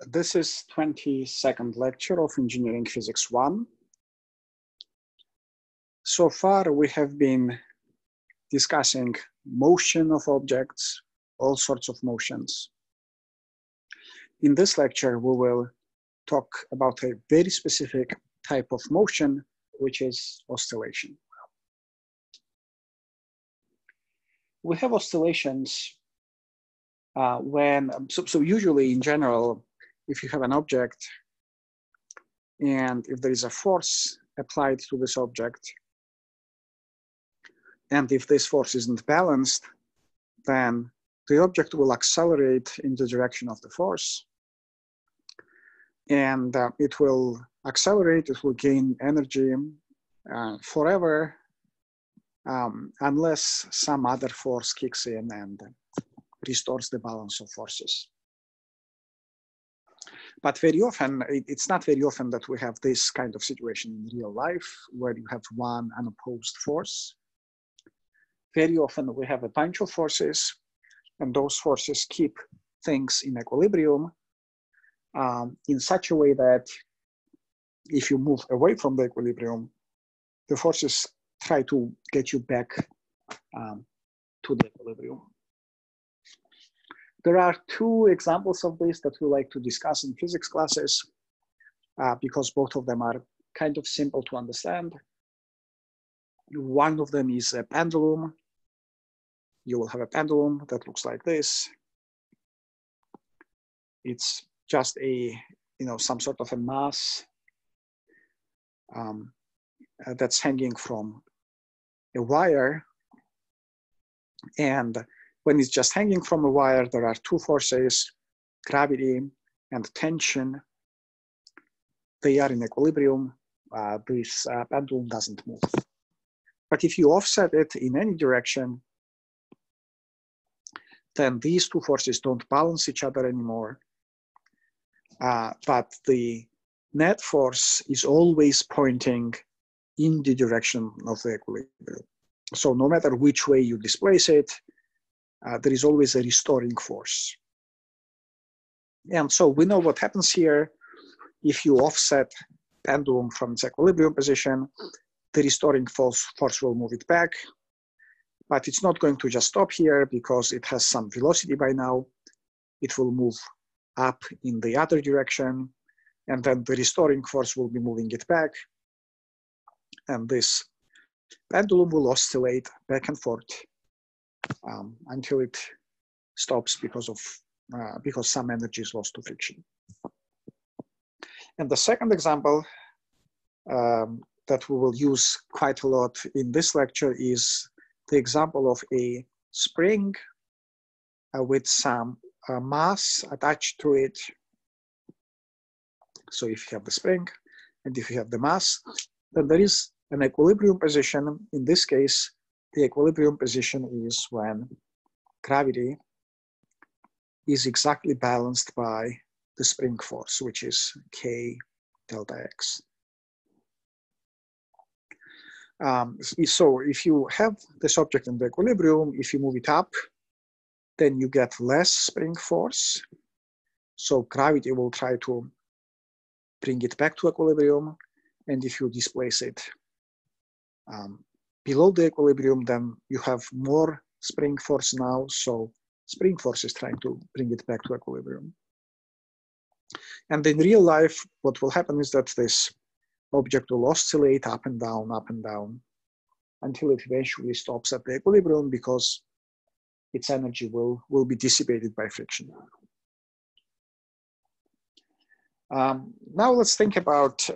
This is 22nd lecture of Engineering Physics 1. So far, we have been discussing motion of objects, all sorts of motions. In this lecture, we will talk about a very specific type of motion, which is oscillation. We have oscillations so usually in general, if you have an object and if there is a force applied to this object, and if this force isn't balanced, then the object will accelerate in the direction of the force. And it will accelerate, it will gain energy forever unless some other force kicks in and restores the balance of forces. But very often, it's not very often that we have this kind of situation in real life where you have one unopposed force. Very often we have a bunch of forces, and those forces keep things in equilibrium in such a way that if you move away from the equilibrium, the forces try to get you back to the equilibrium. There are two examples of this that we like to discuss in physics classes because both of them are kind of simple to understand. One of them is a pendulum. You will have a pendulum that looks like this. It's just some sort of a mass that's hanging from a wire. And when it's just hanging from a wire, there are two forces, gravity and tension. They are in equilibrium. This pendulum doesn't move. But if you offset it in any direction, then these two forces don't balance each other anymore. But the net force is always pointing in the direction of the equilibrium. So no matter which way you displace it, there is always a restoring force. And so we know what happens here. If you offset pendulum from its equilibrium position, the restoring force will move it back. But it's not going to just stop here because it has some velocity by now. It will move up in the other direction, and then the restoring force will be moving it back. And this pendulum will oscillate back and forth until it stops because some energy is lost to friction. And the second example that we will use quite a lot in this lecture is the example of a spring with some mass attached to it. So if you have the spring and if you have the mass, then there is an equilibrium position. In this case, the equilibrium position is when gravity is exactly balanced by the spring force, which is K delta X. So if you have this object in the equilibrium, if you move it up, then you get less spring force. So gravity will try to bring it back to equilibrium. And if you displace it below the equilibrium, then you have more spring force now. So spring force is trying to bring it back to equilibrium. And in real life, what will happen is that this object will oscillate up and down until it eventually stops at the equilibrium because its energy will be dissipated by friction. Now let's think about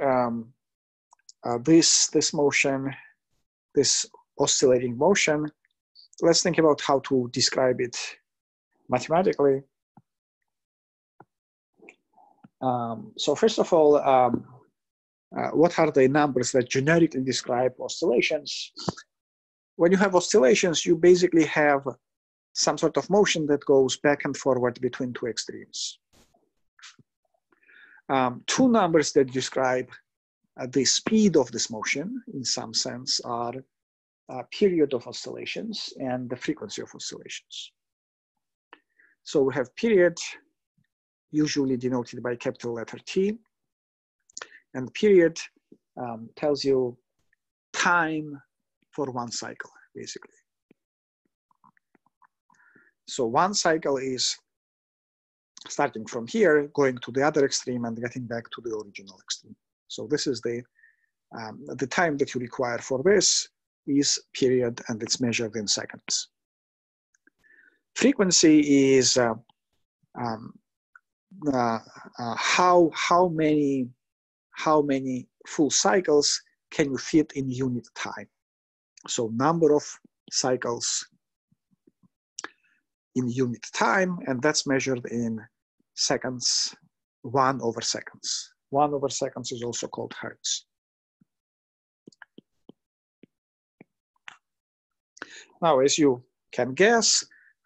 this motion, this oscillating motion. Let's think about how to describe it mathematically. So first of all, what are the numbers that generically describe oscillations? When you have oscillations, you basically have some sort of motion that goes back and forward between two extremes. Two numbers that describe the speed of this motion, in some sense, are period of oscillations and the frequency of oscillations. So we have period usually denoted by capital letter T. And period tells you time for one cycle, basically. So one cycle is starting from here, going to the other extreme and getting back to the original extreme. So this is the time that you require for this is period, and it's measured in seconds. Frequency is how many full cycles can you fit in unit time. So number of cycles in unit time, and that's measured in seconds, 1/seconds. 1/seconds is also called hertz. Now, as you can guess,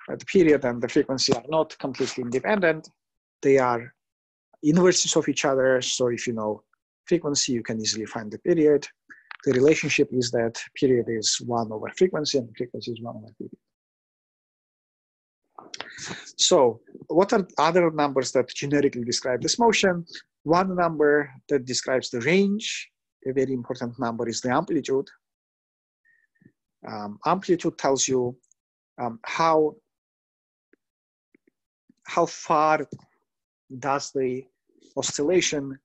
the period and the frequency are not completely independent. They are inverses of each other. So if you know frequency, you can easily find the period. The relationship is that period is 1/frequency and frequency is 1/period. So what are other numbers that generically describe this motion? One number that describes the range, a very important number, is the amplitude. Amplitude tells you how far does the oscillation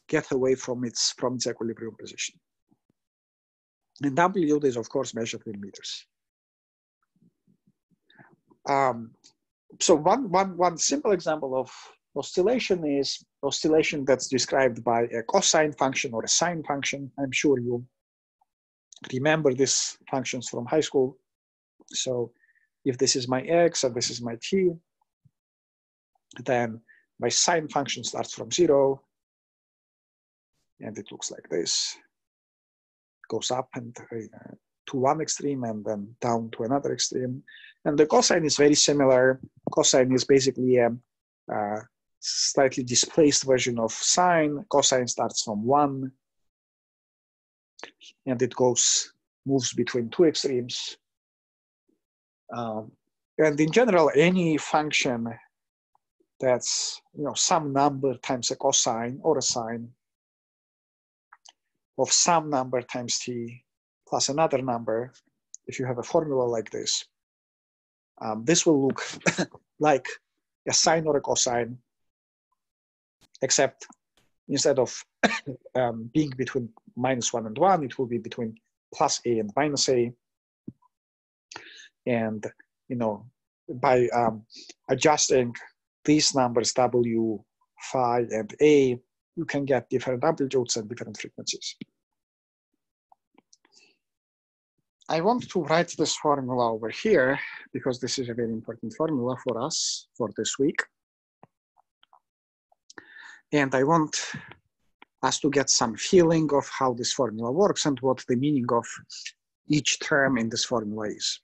get away from its equilibrium position. And amplitude is, of course, measured in meters. So one simple example of oscillation is oscillation that's described by a cosine function or a sine function. I'm sure you remember these functions from high school. So if this is my x and this is my t, then my sine function starts from 0, and it looks like this. Goes up and to one extreme and then down to another extreme. And the cosine is very similar. Cosine is basically a slightly displaced version of sine. Cosine starts from 1, and it moves between two extremes. And in general, any function that's some number times a cosine or a sine of some number times t plus another number, if you have a formula like this, this will look like a sine or a cosine, except instead of being between -1 and 1, it will be between +a and -a. And by adjusting these numbers w, phi, and a, you can get different amplitudes and different frequencies. I want to write this formula over here because this is a very important formula for us for this week. And I want us to get some feeling of how this formula works and what the meaning of each term in this formula is.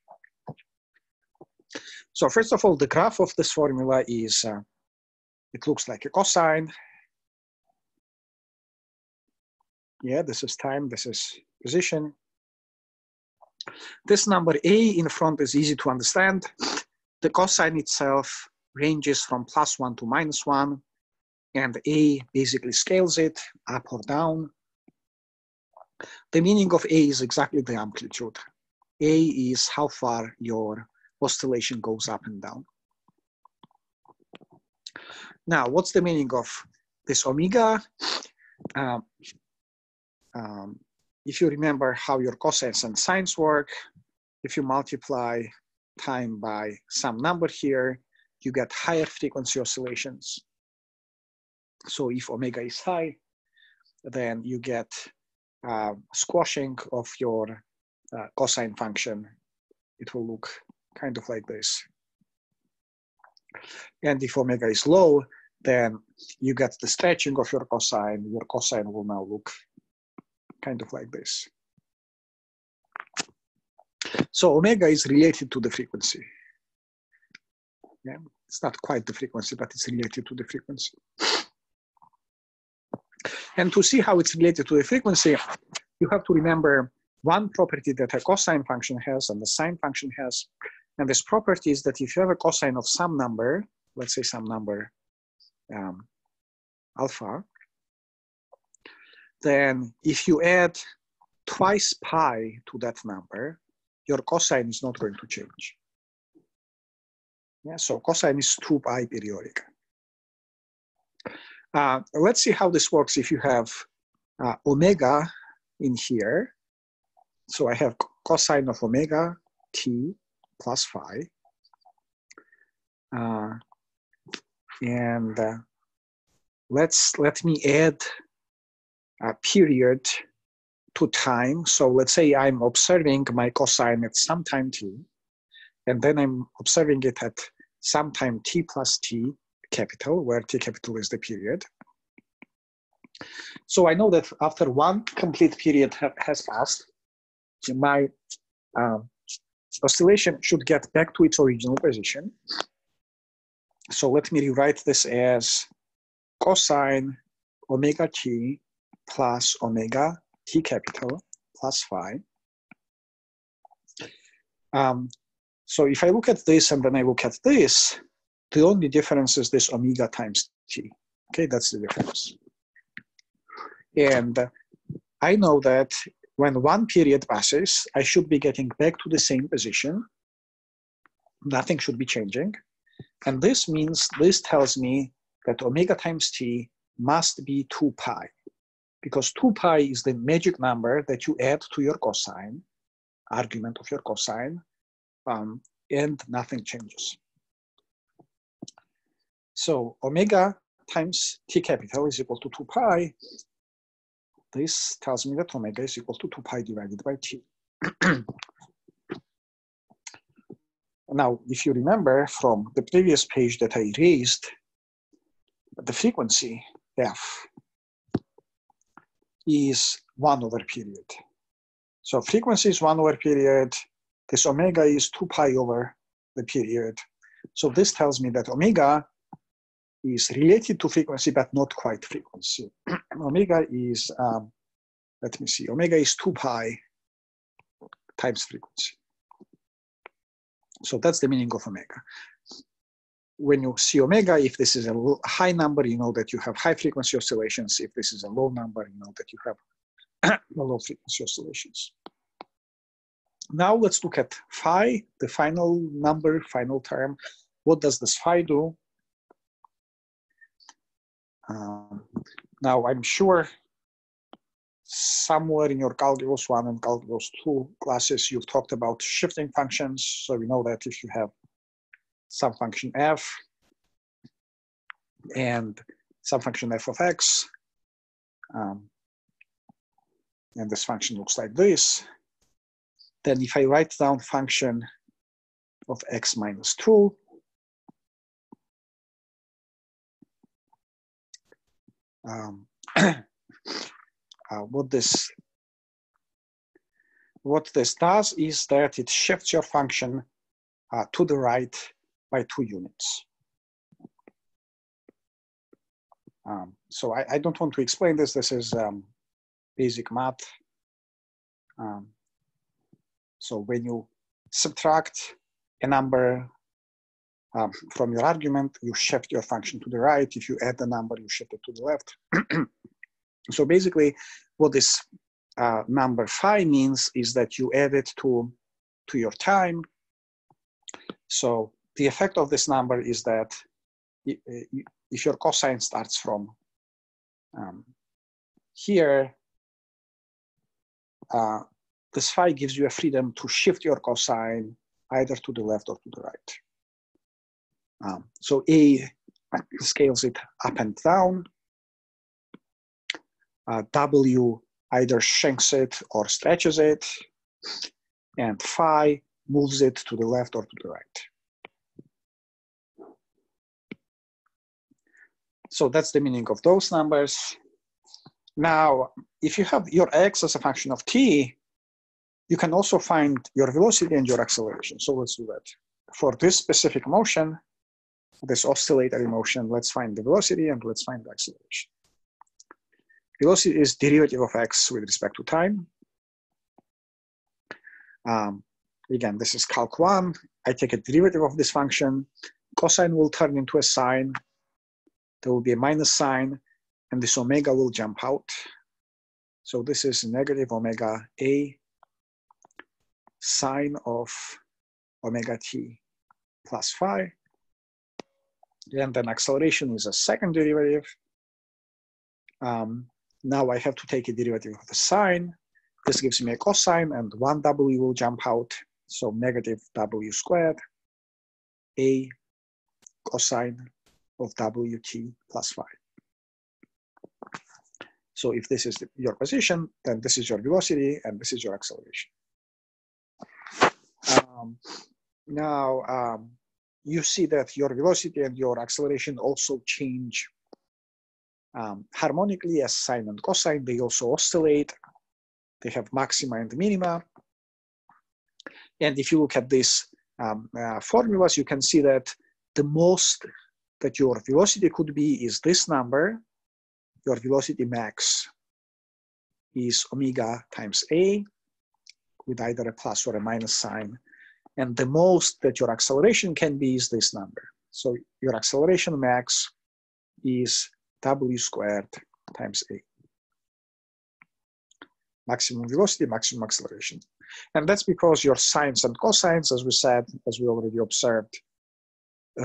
So first of all, the graph of this formula is, it looks like a cosine. Yeah, this is time, this is position. This number a in front is easy to understand. The cosine itself ranges from +1 to -1, and a basically scales it up or down. The meaning of a is exactly the amplitude. A is how far your oscillation goes up and down. Now, what's the meaning of this omega? If you remember how your cosines and sines work, if you multiply time by some number here, you get higher frequency oscillations. So if omega is high, then you get squashing of your cosine function. It will look kind of like this. And if omega is low, then you get the stretching of your cosine. Your cosine will now look kind of like this. So omega is related to the frequency. Yeah, it's not quite the frequency, but it's related to the frequency. And to see how it's related to the frequency, you have to remember one property that a cosine function has and the sine function has. And this property is that if you have a cosine of some number, let's say some number alpha, then if you add twice pi to that number, your cosine is not going to change. Yeah, so cosine is 2 pi periodic. Let's see how this works if you have omega in here. So I have cosine of omega t plus phi. Let me add a period to time. So let's say I'm observing my cosine at some time t, and then I'm observing it at some time t plus t capital, where t capital is the period. So I know that after one complete period has passed, my oscillation should get back to its original position. So let me rewrite this as cosine omega t plus omega t capital plus phi. So if I look at this and then I look at this, the only difference is this omega times t. Okay, that's the difference. And I know that when one period passes, I should be getting back to the same position. Nothing should be changing. And this means, this tells me that omega times t must be 2 pi, because 2 pi is the magic number that you add to your cosine, argument of your cosine, and nothing changes. So omega times t capital is equal to 2 pi. This tells me that omega is equal to 2 pi divided by t. Now, if you remember from the previous page that I erased, the frequency f is 1 over period. So frequency is 1 over period. This omega is 2 pi over the period. So this tells me that omega is related to frequency, but not quite frequency. Omega is, let me see, omega is 2 pi times frequency. So that's the meaning of omega. When you see omega, if this is a high number, you know that you have high frequency oscillations. If this is a low number, you know that you have low frequency oscillations. Now let's look at phi, the final number, final term. What does this phi do? Now I'm sure somewhere in your calculus 1 and calculus 2 classes, you've talked about shifting functions. So we know that if you have some function f and some function f of x, and this function looks like this, then if I write down function of x minus 2, what this does is that it shifts your function to the right by 2 units. So I don't want to explain this. This is basic math. So when you subtract a number from your argument, you shift your function to the right. If you add the number, you shift it to the left. So basically, what this number phi means is that you add it to your time. So the effect of this number is that if your cosine starts from here, this phi gives you a freedom to shift your cosine either to the left or to the right. So A scales it up and down. W either shrinks it or stretches it, and phi moves it to the left or to the right. So that's the meaning of those numbers. Now, if you have your x as a function of t, you can also find your velocity and your acceleration. So let's do that. For this specific motion, this oscillatory motion, let's find the velocity and let's find the acceleration. Velocity is derivative of x with respect to time. Again, this is calc 1. I take a derivative of this function. Cosine will turn into a sine. there will be a minus sign, and this omega will jump out. So this is negative omega A sine of omega t plus phi. And then acceleration is a second derivative. Now I have to take a derivative of the sine. This gives me a cosine, and 1w will jump out. So negative w squared A cosine of wt plus phi. So if this is your position, then this is your velocity, and this is your acceleration. Now, you see that your velocity and your acceleration also change harmonically as sine and cosine. They also oscillate. They have maxima and minima. And if you look at these formulas, you can see that the most that your velocity could be is this number. Your velocity max is omega times A with either a plus or a minus sign. And the most that your acceleration can be is this number. So your acceleration max is w squared times A. Maximum velocity, maximum acceleration. And that's because your sines and cosines, as we said, as we already observed,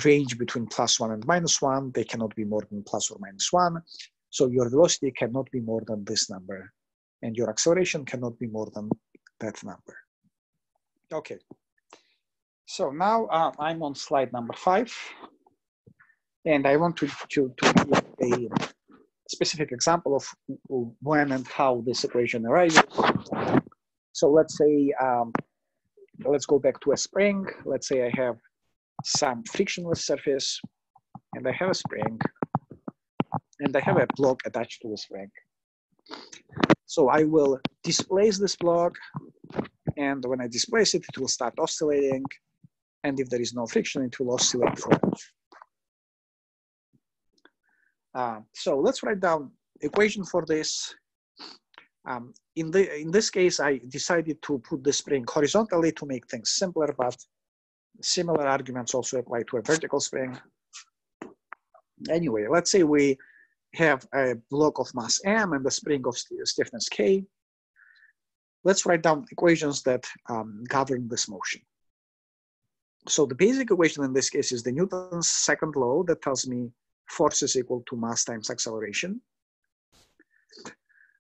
range between +1 and -1. They cannot be more than plus or minus 1. So your velocity cannot be more than this number. And your acceleration cannot be more than that number. Okay. So now I'm on slide number 5. And I want to give a specific example of when and how this equation arises. So let's say, let's go back to a spring. Let's say I have some frictionless surface, and I have a spring, and I have a block attached to the spring. So I will displace this block, and when I displace it, it will start oscillating. And if there is no friction, it will oscillate forever. So let's write down equation for this. In this case, I decided to put the spring horizontally to make things simpler, but similar arguments also apply to a vertical spring. Anyway, let's say we have a block of mass m and a spring of stiffness k. Let's write down equations that govern this motion. So the basic equation in this case is the Newton's second law that tells me force is equal to mass times acceleration.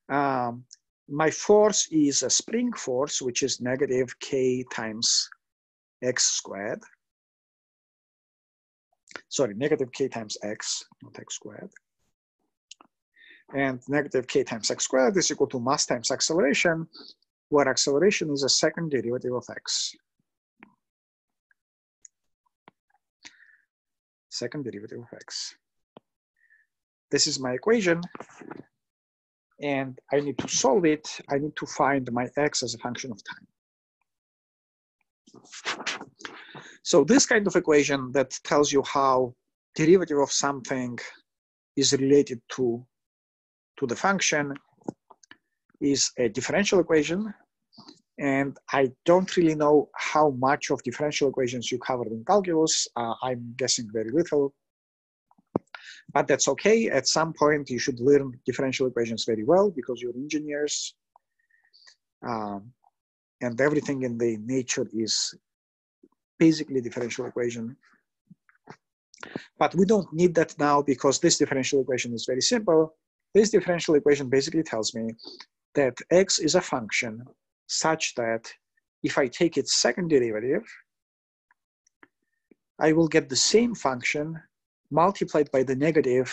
My force is a spring force, which is negative k times x squared. Sorry, negative k times x, not x squared. And negative k times x squared is equal to mass times acceleration, where acceleration is a second derivative of x. Second derivative of x. This is my equation, and I need to solve it. I need to find my x as a function of time. So this kind of equation that tells you how derivative of something is related to the function is a differential equation. And I don't really know how much of differential equations you covered in calculus. I'm guessing very little. But that's okay. At some point, you should learn differential equations very well because you're engineers. And everything in the nature is basically differential equation. But we don't need that now because this differential equation is very simple. This differential equation basically tells me that x is a function such that if I take its second derivative, I will get the same function multiplied by the negative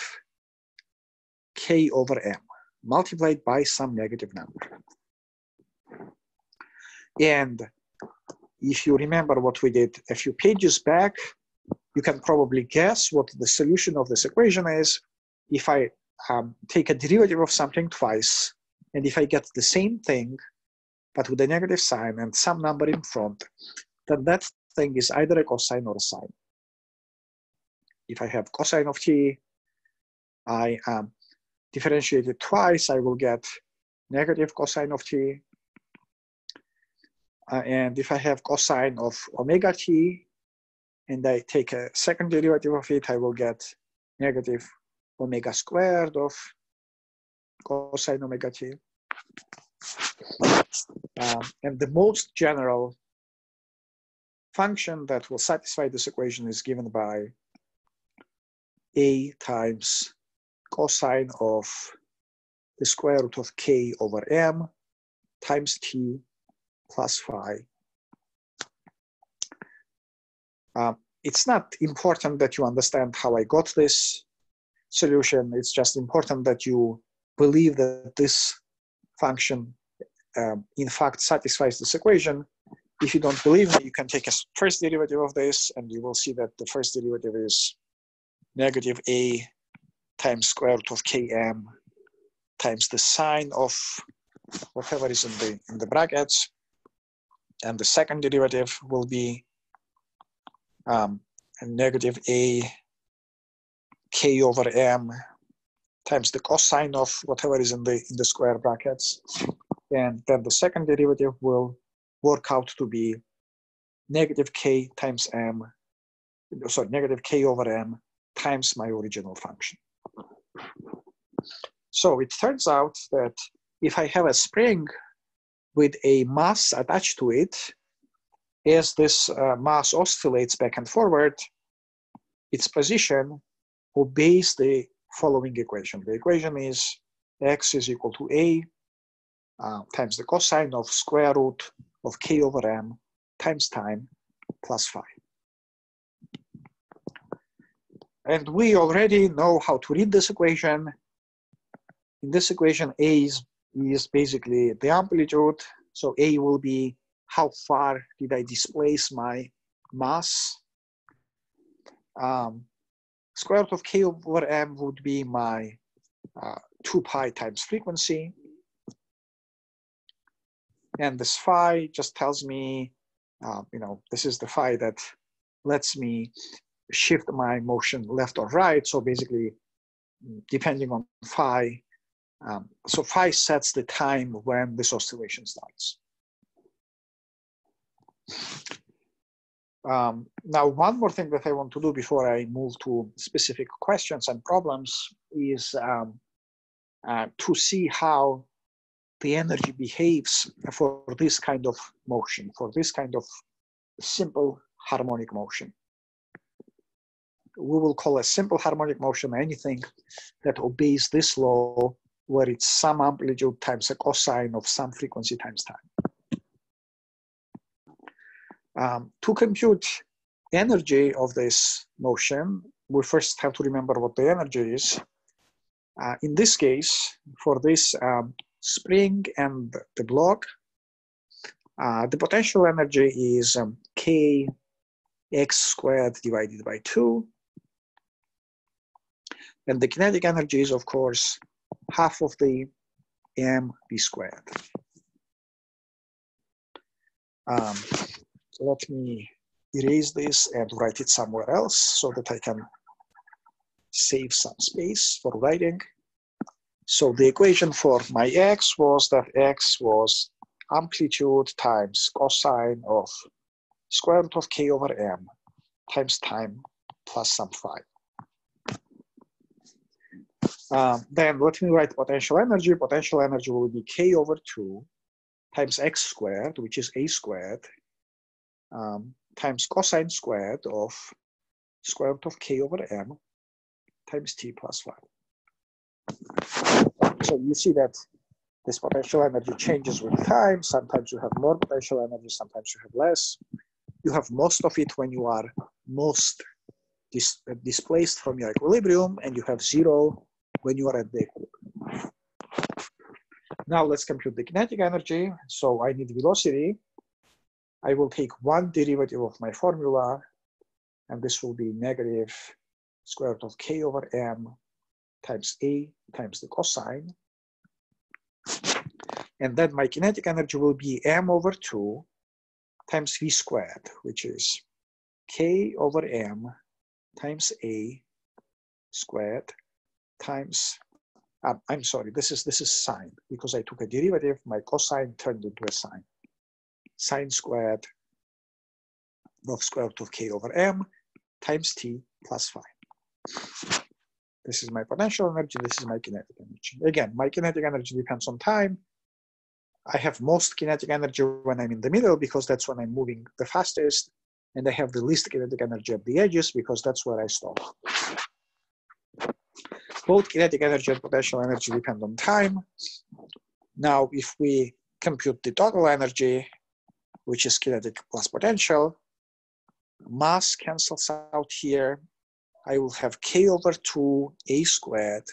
k over m, multiplied by some negative number. And if you remember what we did a few pages back, you can probably guess what the solution of this equation is. If I take a derivative of something twice, and if I get the same thing, but with a negative sign and some number in front, then that thing is either a cosine or a sine. If I have cosine of t, I differentiate it twice, I will get negative cosine of t. And if I have cosine of omega t, and I take a second derivative of it, I will get negative omega squared of cosine omega t. And the most general function that will satisfy this equation is given by a times cosine of the square root of k over m times t plus phi. It's not important that you understand how I got this solution. It's just important that you believe that this function in fact satisfies this equation. If you don't believe me, you can take a first derivative of this, and you will see that the first derivative is negative a times square root of km times the sine of whatever is in the brackets, and the second derivative will be negative a k over m times the cosine of whatever is in the square brackets, and then the second derivative will work out to be negative k times m, sorry, negative k over m times my original function. So it turns out that if I have a spring with a mass attached to it, as this mass oscillates back and forward, its position obeys the following equation. The equation is x is equal to a times the cosine of square root of k over m times time plus phi. And we already know how to read this equation. In this equation, a is basically the amplitude. So a will be how far did I displace my mass. Square root of k over m would be my 2 pi times frequency. And this phi just tells me, this is the phi that lets me shift my motion left or right. So basically, depending on phi, so phi sets the time when this oscillation starts. Now, one more thing that I want to do before I move to specific questions and problems is to see how the energy behaves for this kind of motion, for this kind of simple harmonic motion. We will call a simple harmonic motion anything that obeys this law, where it's some amplitude times a cosine of some frequency times time. To compute energy of this motion, we first have to remember what the energy is. In this case, for this spring and the block, the potential energy is k x squared divided by 2. And the kinetic energy is, of course, half of the m v squared. Let me erase this and write it somewhere else so that I can save some space for writing. So the equation for my x was that x was amplitude times cosine of square root of k over m times time plus some phi. Then let me write potential energy. Potential energy will be k over 2 times x squared, which is a squared, times cosine squared of square root of k over m times t plus phi. So you see that this potential energy changes with time. Sometimes you have more potential energy, sometimes you have less. You have most of it when you are most displaced from your equilibrium, and you have 0 when you are at the equilibrium. Now let's compute the kinetic energy. So I need velocity. I will take one derivative of my formula, and this will be negative square root of k over m times a times the cosine. And then my kinetic energy will be m over 2 times v squared, which is k over m times a squared times, I'm sorry, this is sine, because I took a derivative, my cosine turned into a sine. Sine squared of square root of k over m times t plus phi. This is my potential energy, this is my kinetic energy. Again, my kinetic energy depends on time. I have most kinetic energy when I'm in the middle because that's when I'm moving the fastest, and I have the least kinetic energy at the edges because that's where I stop. Both kinetic energy and potential energy depend on time. Now, if we compute the total energy, which is kinetic plus potential, mass cancels out here. I will have k over 2 a squared.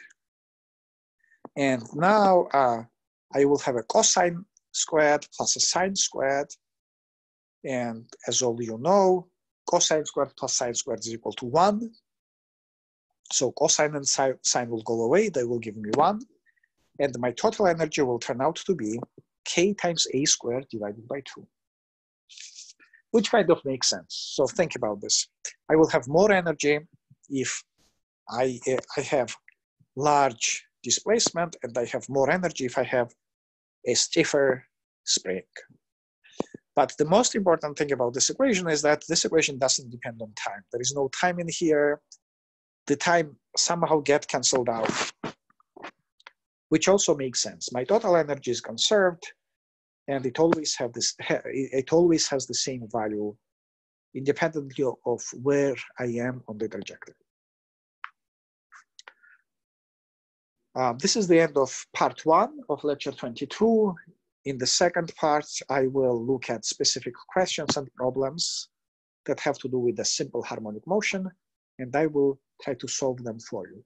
And now I will have a cosine squared plus a sine squared. And as all you know, cosine squared plus sine squared is equal to 1. So cosine and sine will go away. They will give me 1. And my total energy will turn out to be k times a squared divided by 2. Which kind of makes sense. So think about this. I will have more energy if I have large displacement, and I have more energy if I have a stiffer spring. But the most important thing about this equation is that this equation doesn't depend on time. There is no time in here. The time somehow gets canceled out, which also makes sense. My total energy is conserved, and it always has the same value independently of where I am on the trajectory. This is the end of part 1 of lecture 22. In the second part, I will look at specific questions and problems that have to do with the simple harmonic motion, and I will try to solve them for you.